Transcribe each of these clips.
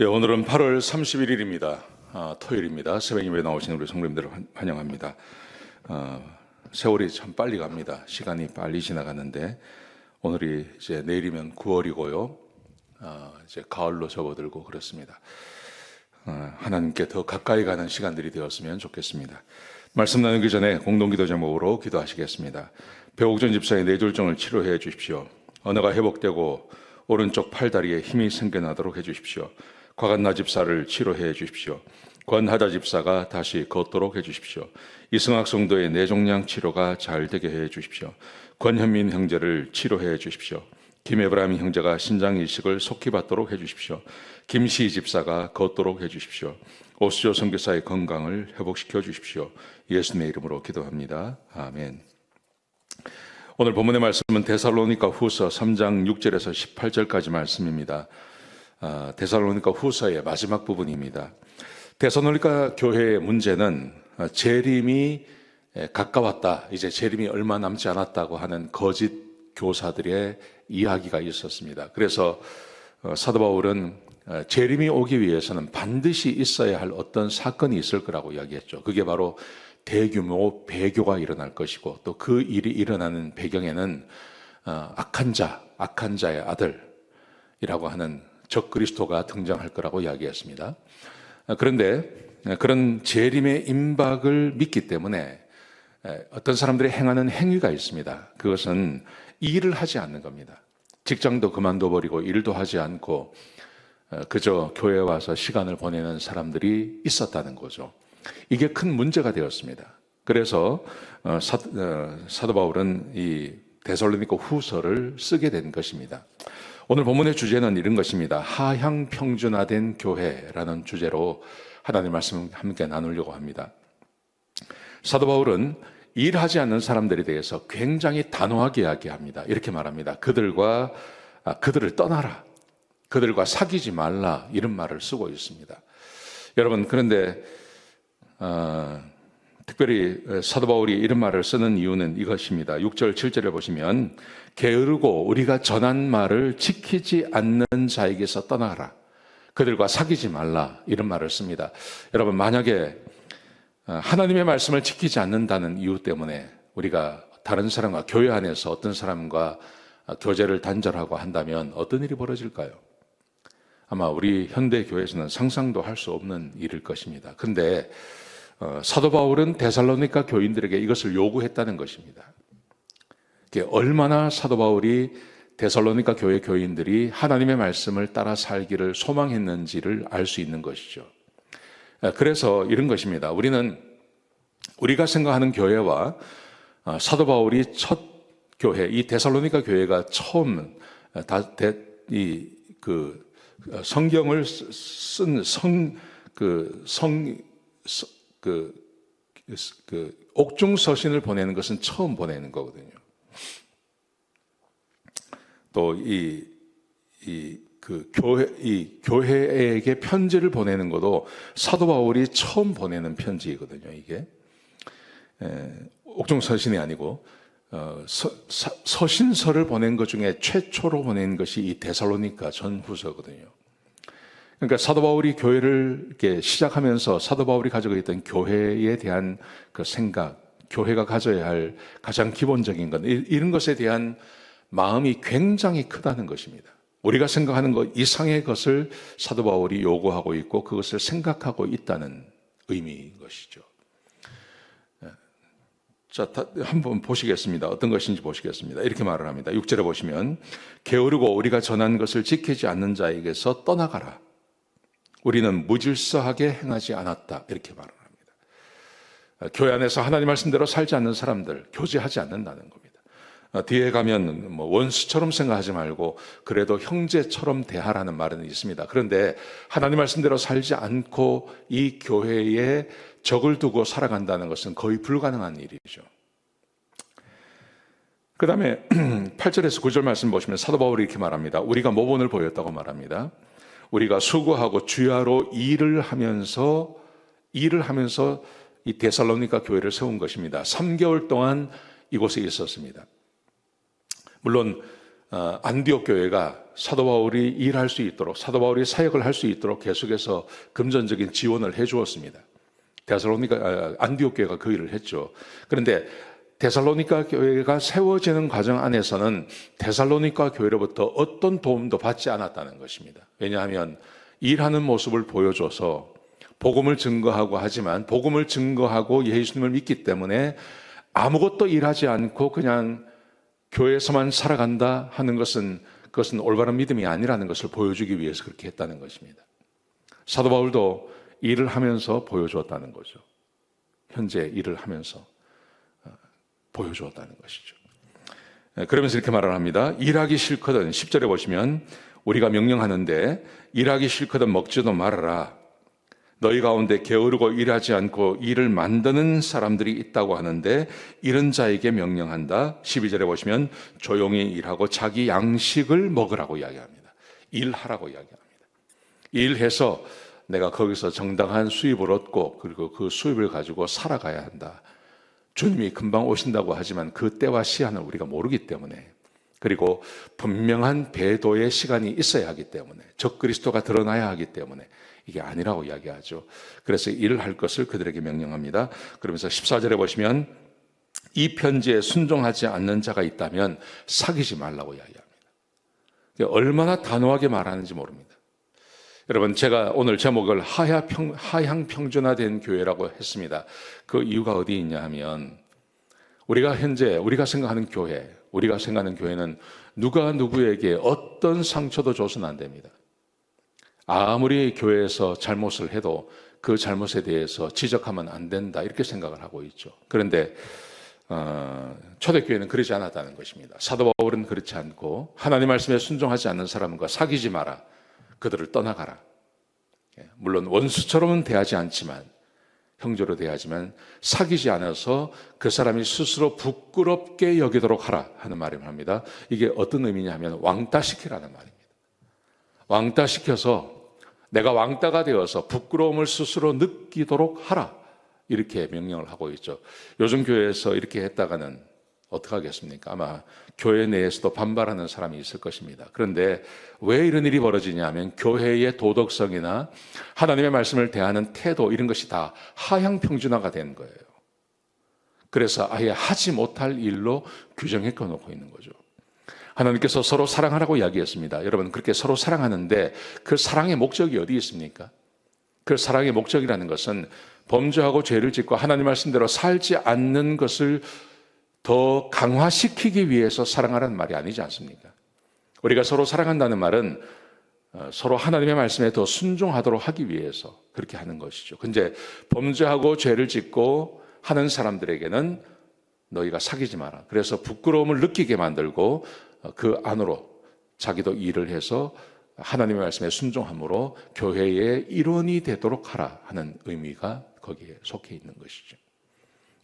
예, 오늘은 8월 31일입니다. 토요일입니다. 새벽 예배 나오신 우리 성도님들을 환영합니다. 세월이 참 빨리 갑니다. 시간이 빨리 지나가는데 오늘이 이제 내일이면 9월이고요. 이제 가을로 접어들고 그렇습니다. 하나님께 더 가까이 가는 시간들이 되었으면 좋겠습니다. 말씀 나누기 전에 공동기도 제목으로 기도하시겠습니다. 배옥전 집사의 뇌졸중을 치료해 주십시오. 언어가 회복되고 오른쪽 팔다리에 힘이 생겨나도록 해 주십시오. 곽한나 집사를 치료해 주십시오. 권하다 집사가 다시 걷도록 해 주십시오. 이승학 성도의 뇌종양 치료가 잘 되게 해 주십시오. 권현민 형제를 치료해 주십시오. 김에브라임 형제가 신장 이식을 속히 받도록 해 주십시오. 김시 집사가 걷도록 해 주십시오. 오수조 선교사의 건강을 회복시켜 주십시오. 예수님의 이름으로 기도합니다. 아멘. 오늘 본문의 말씀은 데살로니가 후서 3장 6절에서 18절까지 말씀입니다. 데살로니가 후서의 마지막 부분입니다. 데살로니가 교회의 문제는 재림이 가까웠다, 이제 재림이 얼마 남지 않았다고 하는 거짓 교사들의 이야기가 있었습니다. 그래서 사도 바울은 재림이 오기 위해서는 반드시 있어야 할 어떤 사건이 있을 거라고 이야기했죠. 그게 바로 대규모 배교가 일어날 것이고, 또 그 일이 일어나는 배경에는 악한 자의 아들이라고 하는 적 그리스도가 등장할 거라고 이야기했습니다. 그런데 그런 재림의 임박을 믿기 때문에 어떤 사람들이 행하는 행위가 있습니다. 그것은 일을 하지 않는 겁니다. 직장도 그만둬버리고 일도 하지 않고 그저 교회에 와서 시간을 보내는 사람들이 있었다는 거죠. 이게 큰 문제가 되었습니다. 그래서 사도 바울은 이 데살로니가 후서를 쓰게 된 것입니다. 오늘 본문의 주제는 이런 것입니다. 하향평준화된 교회라는 주제로 하나님의 말씀을 함께 나누려고 합니다. 사도 바울은 일하지 않는 사람들에 대해서 굉장히 단호하게 이야기합니다. 이렇게 말합니다. 그들을 떠나라, 그들과 사귀지 말라, 이런 말을 쓰고 있습니다. 여러분, 그런데 특별히 사도 바울이 이런 말을 쓰는 이유는 이것입니다. 6절 7절에 보시면 게으르고 우리가 전한 말을 지키지 않는 자에게서 떠나라, 그들과 사귀지 말라, 이런 말을 씁니다. 여러분, 만약에 하나님의 말씀을 지키지 않는다는 이유 때문에 우리가 다른 사람과 교회 안에서 어떤 사람과 교제를 단절하고 한다면 어떤 일이 벌어질까요? 아마 우리 현대 교회에서는 상상도 할 수 없는 일일 것입니다. 그런데 사도 바울은 데살로니가 교인들에게 이것을 요구했다는 것입니다. 얼마나 사도 바울이 데살로니가 교회 교인들이 하나님의 말씀을 따라 살기를 소망했는지를 알 수 있는 것이죠. 그래서 이런 것입니다. 우리가 생각하는 교회와 사도 바울이 첫 교회, 이 데살로니가 교회가 처음 성경을 쓴 옥중서신을 보내는 것은 처음 보내는 거거든요. 또 교회에게 편지를 보내는 것도 사도 바울이 처음 보내는 편지거든요. 이게 옥중서신이 아니고 서신서를 보낸 것 중에 최초로 보낸 것이 이 데살로니가 전후서거든요. 그러니까 사도 바울이 교회를 이렇게 시작하면서 사도 바울이 가지고 있던 교회에 대한 그 생각, 교회가 가져야 할 가장 기본적인 것, 이런 것에 대한 마음이 굉장히 크다는 것입니다. 우리가 생각하는 것 이상의 것을 사도 바울이 요구하고 있고 그것을 생각하고 있다는 의미인 것이죠. 자, 한번 보시겠습니다. 어떤 것인지 보시겠습니다. 이렇게 말을 합니다. 6절에 보시면 게으르고 우리가 전한 것을 지키지 않는 자에게서 떠나가라, 우리는 무질서하게 행하지 않았다, 이렇게 말을 합니다. 교회 안에서 하나님 말씀대로 살지 않는 사람들, 교제하지 않는다는 겁니다. 뒤에 가면 원수처럼 생각하지 말고 그래도 형제처럼 대하라는 말은 있습니다. 그런데 하나님 말씀대로 살지 않고 이 교회에 적을 두고 살아간다는 것은 거의 불가능한 일이죠. 그 다음에 8절에서 9절 말씀 보시면 사도 바울이 이렇게 말합니다. 우리가 모본을 보였다고 말합니다. 우리가 수고하고 주야로 일을 하면서 이 데살로니가 교회를 세운 것입니다. 3개월 동안 이곳에 있었습니다. 물론 안디옥 교회가 사도 바울이 일할 수 있도록, 사도 바울이 사역을 할 수 있도록 계속해서 금전적인 지원을 해 주었습니다. 안디옥 교회가 그 일을 했죠. 그런데 데살로니가 교회가 세워지는 과정 안에서는 데살로니가 교회로부터 어떤 도움도 받지 않았다는 것입니다. 왜냐하면 일하는 모습을 보여줘서 복음을 증거하고 하지만 복음을 증거하고 예수님을 믿기 때문에 아무것도 일하지 않고 그냥 교회에서만 살아간다 하는 것은 그것은 올바른 믿음이 아니라는 것을 보여주기 위해서 그렇게 했다는 것입니다. 사도 바울도 일을 하면서 보여주었다는 거죠. 현재 일을 하면서 보여주었다는 것이죠. 그러면서 이렇게 말을 합니다. 일하기 싫거든 10절에 보시면 우리가 명령하는데 일하기 싫거든 먹지도 말아라. 너희 가운데 게으르고 일하지 않고 일을 만드는 사람들이 있다고 하는데 이런 자에게 명령한다. 12절에 보시면 조용히 일하고 자기 양식을 먹으라고 이야기합니다. 일하라고 이야기합니다. 일해서 내가 거기서 정당한 수입을 얻고 그리고 그 수입을 가지고 살아가야 한다. 주님이 금방 오신다고 하지만 그 때와 시한을 우리가 모르기 때문에 그리고 분명한 배도의 시간이 있어야 하기 때문에 적그리스도가 드러나야 하기 때문에 이게 아니라고 이야기하죠. 그래서 일을 할 것을 그들에게 명령합니다. 그러면서 14절에 보시면 이 편지에 순종하지 않는 자가 있다면 사귀지 말라고 이야기합니다. 얼마나 단호하게 말하는지 모릅니다. 여러분, 제가 오늘 제목을 하향 평준화된 교회라고 했습니다. 그 이유가 어디 있냐 하면 우리가 생각하는 교회, 우리가 생각하는 교회는 누가 누구에게 어떤 상처도 줘서는 안 됩니다. 아무리 교회에서 잘못을 해도 그 잘못에 대해서 지적하면 안 된다 이렇게 생각을 하고 있죠. 그런데 초대교회는 그러지 않았다는 것입니다. 사도 바울은 그렇지 않고 하나님 말씀에 순종하지 않는 사람과 사귀지 마라. 그들을 떠나가라. 물론 원수처럼은 대하지 않지만 형제로 대하지만 사귀지 않아서 그 사람이 스스로 부끄럽게 여기도록 하라 하는 말을 합니다. 이게 어떤 의미냐 하면 왕따시키라는 말입니다. 왕따시켜서 내가 왕따가 되어서 부끄러움을 스스로 느끼도록 하라 이렇게 명령을 하고 있죠. 요즘 교회에서 이렇게 했다가는 어떻게 하겠습니까? 아마 교회 내에서도 반발하는 사람이 있을 것입니다. 그런데 왜 이런 일이 벌어지냐 하면 교회의 도덕성이나 하나님의 말씀을 대하는 태도 이런 것이 다 하향 평준화가 된 거예요. 그래서 아예 하지 못할 일로 규정해 놓고 있는 거죠. 하나님께서 서로 사랑하라고 이야기했습니다. 여러분 그렇게 서로 사랑하는데 그 사랑의 목적이 어디 있습니까? 그 사랑의 목적이라는 것은 범죄하고 죄를 짓고 하나님 말씀대로 살지 않는 것을 더 강화시키기 위해서 사랑하라는 말이 아니지 않습니까? 우리가 서로 사랑한다는 말은 서로 하나님의 말씀에 더 순종하도록 하기 위해서 그렇게 하는 것이죠. 근데 범죄하고 죄를 짓고 하는 사람들에게는 너희가 사귀지 마라. 그래서 부끄러움을 느끼게 만들고 그 안으로 자기도 일을 해서 하나님의 말씀에 순종함으로 교회의 일원이 되도록 하라 하는 의미가 거기에 속해 있는 것이죠.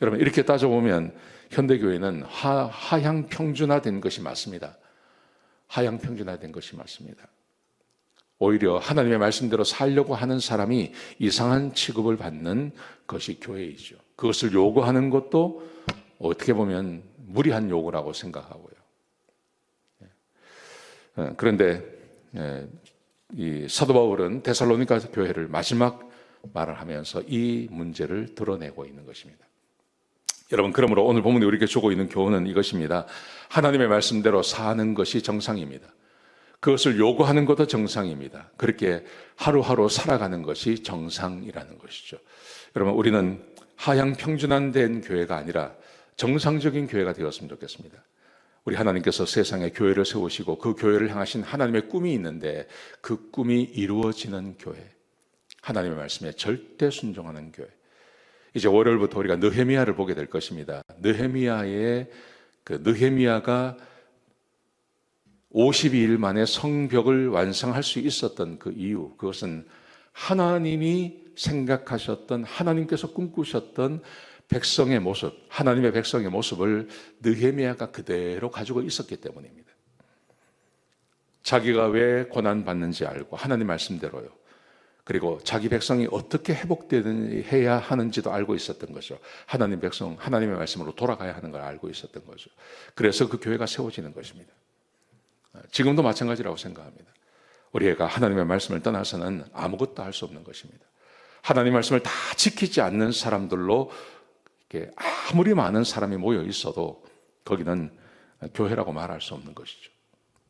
여러분 이렇게 따져보면 현대교회는 하향 평준화된 것이 맞습니다. 하향 평준화된 것이 맞습니다. 오히려 하나님의 말씀대로 살려고 하는 사람이 이상한 취급을 받는 것이 교회이죠. 그것을 요구하는 것도 어떻게 보면 무리한 요구라고 생각하고요. 그런데 이 사도 바울은 데살로니가 교회를 마지막 말을 하면서 이 문제를 드러내고 있는 것입니다. 여러분 그러므로 오늘 본문에 우리에게 주고 있는 교훈은 이것입니다. 하나님의 말씀대로 사는 것이 정상입니다. 그것을 요구하는 것도 정상입니다. 그렇게 하루하루 살아가는 것이 정상이라는 것이죠. 여러분 우리는 하향 평준화된 교회가 아니라 정상적인 교회가 되었으면 좋겠습니다. 우리 하나님께서 세상에 교회를 세우시고 그 교회를 향하신 하나님의 꿈이 있는데 그 꿈이 이루어지는 교회, 하나님의 말씀에 절대 순종하는 교회. 이제 월요일부터 우리가 느헤미야를 보게 될 것입니다. 느헤미야가 52일 만에 성벽을 완성할 수 있었던 그 이유, 그것은 하나님이 생각하셨던, 하나님께서 꿈꾸셨던 백성의 모습, 하나님의 백성의 모습을 느헤미야가 그대로 가지고 있었기 때문입니다. 자기가 왜 고난받는지 알고 하나님 말씀대로요. 그리고 자기 백성이 어떻게 회복해야 하는지도 알고 있었던 거죠. 하나님 백성, 하나님의 말씀으로 돌아가야 하는 걸 알고 있었던 거죠. 그래서 그 교회가 세워지는 것입니다. 지금도 마찬가지라고 생각합니다. 우리 애가 하나님의 말씀을 떠나서는 아무것도 할 수 없는 것입니다. 하나님의 말씀을 다 지키지 않는 사람들로 이렇게 아무리 많은 사람이 모여 있어도 거기는 교회라고 말할 수 없는 것이죠.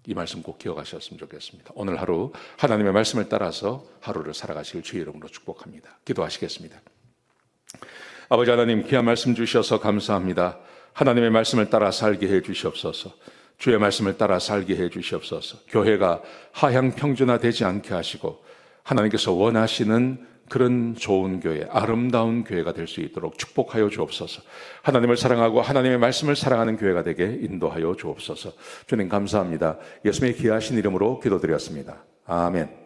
이 말씀 꼭 기억하셨으면 좋겠습니다. 오늘 하루 하나님의 말씀을 따라서 하루를 살아가시길 주의 이름으로 축복합니다. 기도하시겠습니다. 아버지 하나님, 귀한 말씀 주셔서 감사합니다. 하나님의 말씀을 따라 살게 해 주시옵소서. 주의 말씀을 따라 살게 해 주시옵소서. 교회가 하향 평준화되지 않게 하시고 하나님께서 원하시는 그런 좋은 교회, 아름다운 교회가 될 수 있도록 축복하여 주옵소서. 하나님을 사랑하고 하나님의 말씀을 사랑하는 교회가 되게 인도하여 주옵소서. 주님 감사합니다. 예수님의 귀하신 이름으로 기도드렸습니다. 아멘.